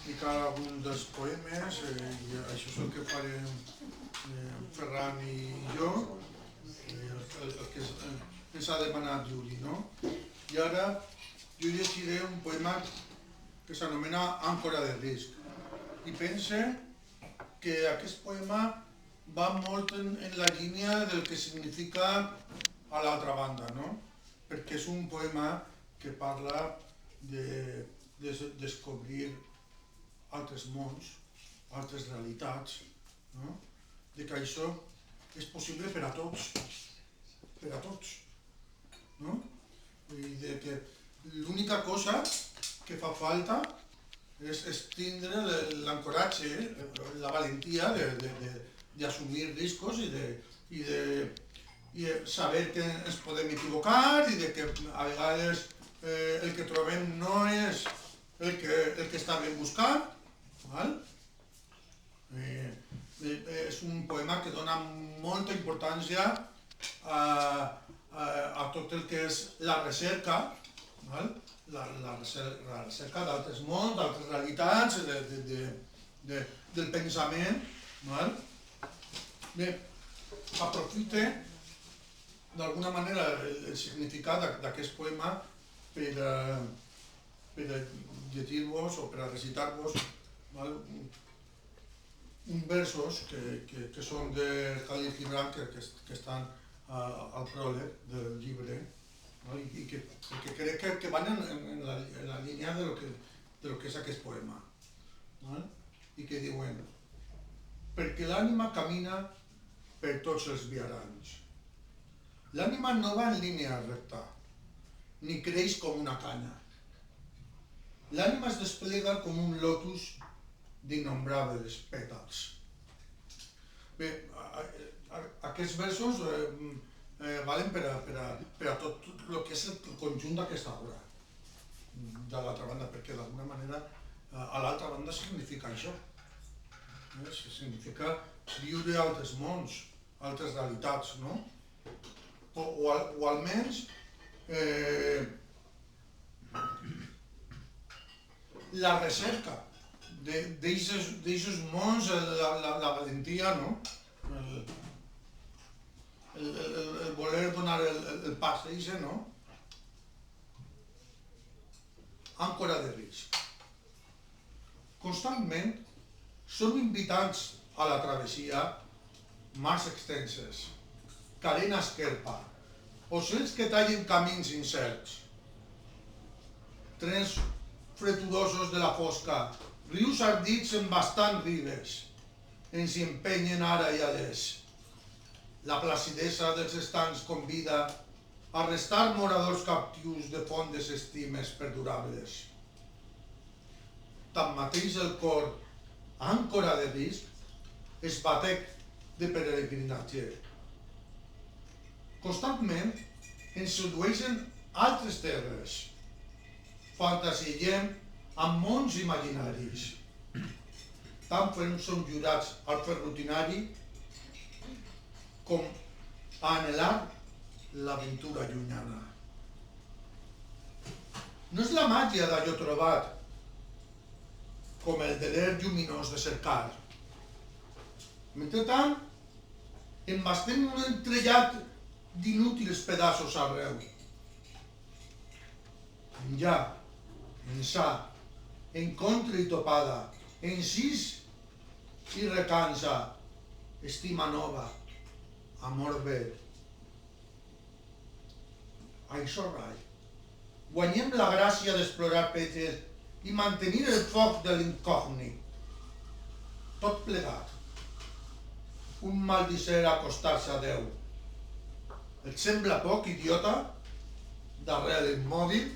explicar alguns dels poemes, i això és el que farem Ferran i jo, el que ens ha demanat Juli, no? I ara jo llegiré un poema que s'anomena Àncora de risc. I pense que aquest poema va molt en la línia del que significa a l'altra banda, no? Perquè és un poema que parla de descobrir altres mons, altres realitats, no? De que això és possible per a tots, no? I de que l'única cosa que fa falta és tindre l'ancoratge, la valentia d'assumir riscos i de saber que ens podem equivocar i de que a vegades el que trobem no és el que estàvem buscant. És un poema que dona molta importància a tot el que és la recerca, la recerca d'altres mons, d'altres realitats, del pensament. Bé, aprofite d'alguna manera el significat d'aquest poema per a llegir-vos o per a recitar-vos uns versos que són de Khalil Gibran, que estan al pròleg del llibre, i que crec que van en la línia de lo que és aquest poema, i que diuen: perquè l'ànima camina per tots els viaranys. L'ànima no va en línia recta, ni creix com una canya. L'ànima es desplega com un lotus d'innombrables pètals. Bé, aquests versos valen per a tot el que és el conjunt d'aquesta obra, de l'altra banda, perquè d'alguna manera a l'altra banda significa això. Significa viure altres mons, altres realitats, no? O almenys la recerca d'aixos mons, la valentia, no? El voler donar el pas d'això, no? Àncora de risc. Constantment som invitats a la travessia mars extenses, cadena esquerpa, ocells que tallen camins incerts, trens freturosos de la fosca, rius ardits en bastant ribes, ens hi empenyen ara i adés. La placidesa dels estancs convida a restar moradors captius de fondes estimes perdurables. Tanmateix el cor, àncora de risc, es batec de peregrinatge. Constantment ens sedueixen altres terres. Fantasegem amb mons imaginaris. Tant som jurats al fer rutinari com a anhelar l'aventura llunyana. No és la màgia d'allò trobat, com el deler lluminós de cercar. Mentrestant, embastem un entrellat d'inútils pedaços arreu. Enllà, ençà, encontre i topada, encís i recansa, estima nova, amor vell. Això rai. Guanyem la gràcia d'explorar petges i mantenir el foc de l'incògnit. Tot plegat. Un maldisser acostar-se a Déu. Et sembla poc, idiota? Darrere immòbil?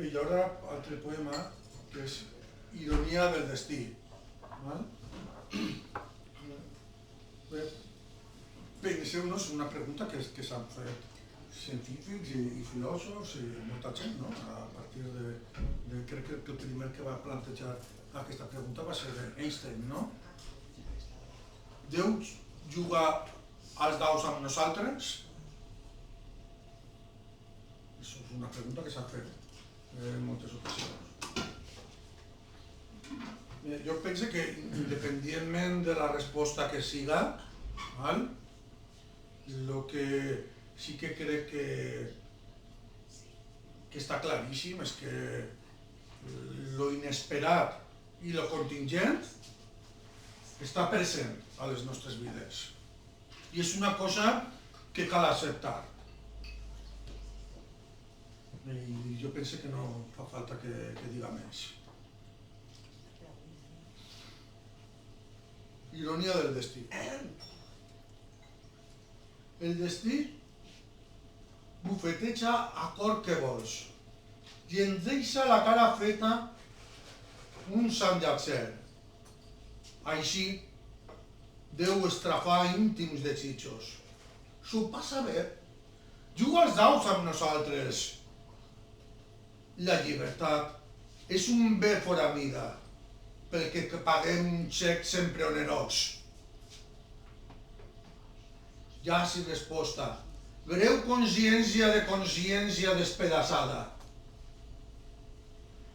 I ara altre poema, que és Ironia del destí. Penseu-nos una pregunta que s'han fet científics i filòsofs i molta gent, no? A partir de... Crec que el primer que va plantejar aquesta pregunta va ser Einstein, no? Déu juga als daus amb nosaltres? Això és una pregunta que s'ha fet en moltes ocasions. Jo penso que, independentment de la resposta que siga, el que sí que crec que està claríssim és que lo inesperat i lo contingent està present a les nostres vides. I és una cosa que cal acceptar. I jo penso que no fa falta que diga més. Ironia del destí. El destí bufeteja a cor que vols i ens deixa la cara feta un sant llapser. Així, Déu estrafà íntims desitjos. S'ho passa bé. Juga als daus amb nosaltres. La llibertat és un bé fora mida, pel que paguem un xec sempre onerós. Ja si resposta. Greu consciència de consciència despedaçada.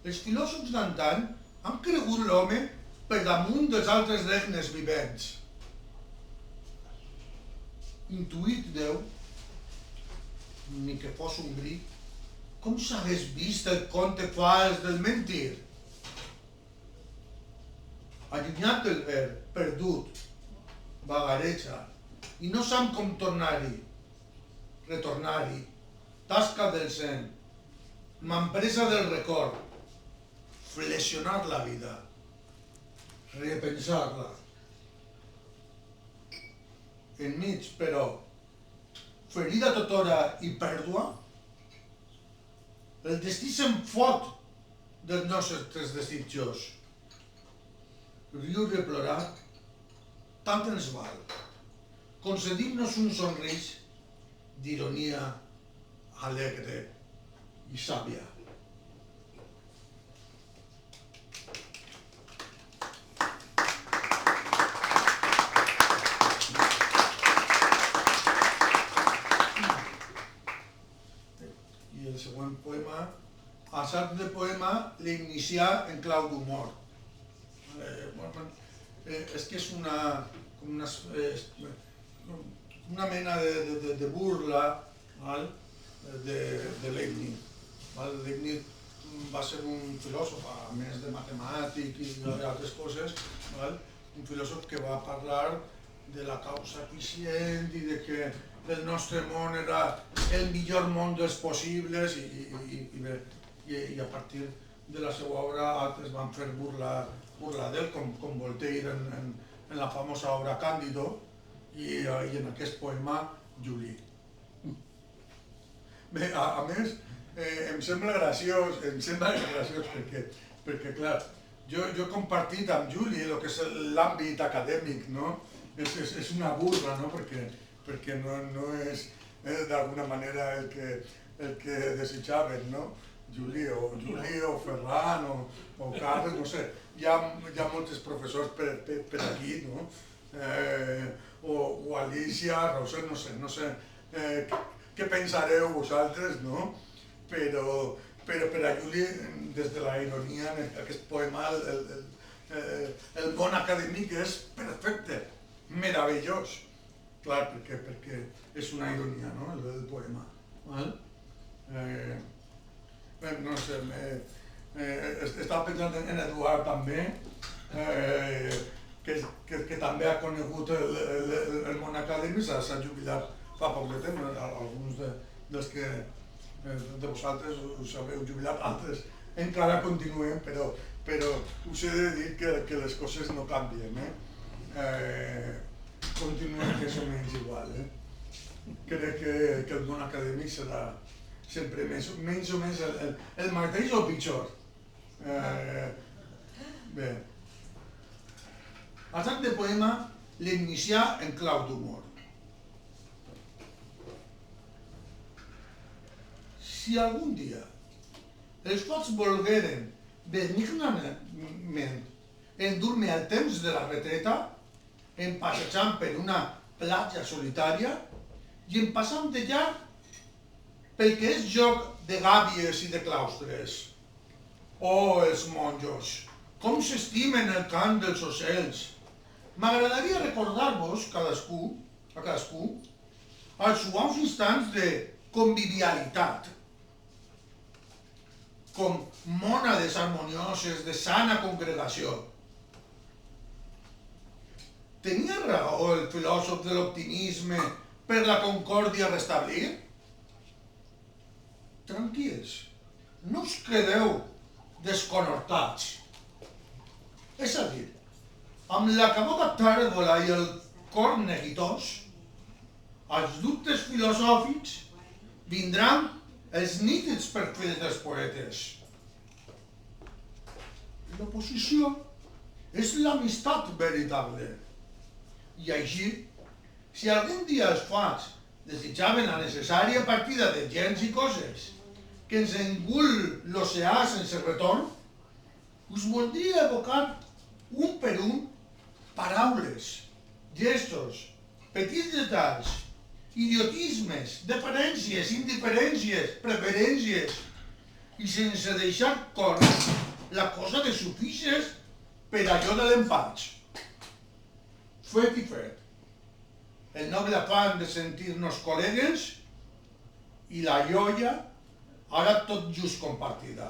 Els filòsofs d'antany han cregut l'home per damunt dels altres regnes vivents. Intuït Déu, ni que fos un bri, com s'hagués vist el conte fals del mentir? Allunyat del ver, perdut, vagareja, i no sap com tornar-hi, retornar-hi, tasca del seny, m'empresa del record, flexionar la vida, repensar-la. Enmig, però, ferida tothora i pèrdua, el destí se'n fot dels nostres desitjos. Riure i plorar, tant ens val. Concedim-nos un somrís d'ironia alegre i sàvia. I el següent poema, assaig de poema, l'inicià en clau d'humor. És que és una mena de burla de Leibniz. Leibniz va ser un filòsof, a més de matemàtic i d'altres coses, un filòsof que va parlar de la causa eficient i de que el nostre món era el millor món dels possibles i a partir de la seva obra altres van fer burla d'ell, com Voltaire en la famosa obra Cándido i en aquest poema Juli. Bé, a més, em sembla graciós perquè, clar, jo he compartit amb Juli el que és l'àmbit acadèmic, no? És una burla, no? Perquè no és d'alguna manera el que desitjaven, no? Juli o Ferran o Carles, no sé, hi ha molts professors per aquí, no? O Alicia, Roser, no sé què pensareu vosaltres, no? Però per a Juli, des de la ironia, en aquest poema, el món acadèmic és perfecte, meravellós. Clar, perquè és una ironia, no?, el poema. No sé, estava pensant en Eduard també, que també ha conegut el món acadèmic, s'ha jubilat fa poc de temps, alguns dels que de vosaltres us haureu jubilat, altres encara continuem, però us he de dir que les coses no canvien, continuen més o menys igual. Crec que el món acadèmic serà sempre menys o menys el mateix o pitjor. Bé, assaig de poema l'inicià en clau d'humor. Si algun dia els focs volgueren benignament endur-me al temps de la retreta, en passejant per una platja solitària i en passant de llarg pel que és joc de gàbies i de claustres. Oh, els monjos, com s'estimen el cant dels ocells. M'agradaria recordar-vos, a cadascú, els suaus instants de convivialitat, com mònades harmonioses de sana congregació. Tenia raó el filòsof de l'optimisme per la concòrdia a restablir? Tranquils, no us quedeu desconhortats. És a dir, amb la caboca tàrdola i el cor neguitós, als dubtes filosòfics vindran els nítids perfils dels poetes. L'oposició és l'amistat veritable. I així, si algun dia els fats desitjaven la necessària partida de gens i coses que ens engul l'oceà sense retorn, us voldria evocar un per un paraules, gestos, petits detalls, idiotismes, deferències, indiferències, preferències, i sense deixar córrer la cosa de sufixes per allò de l'empatx. Fet i fet. El noble afany de sentir-nos col·legues i la joia ara tot just compartida.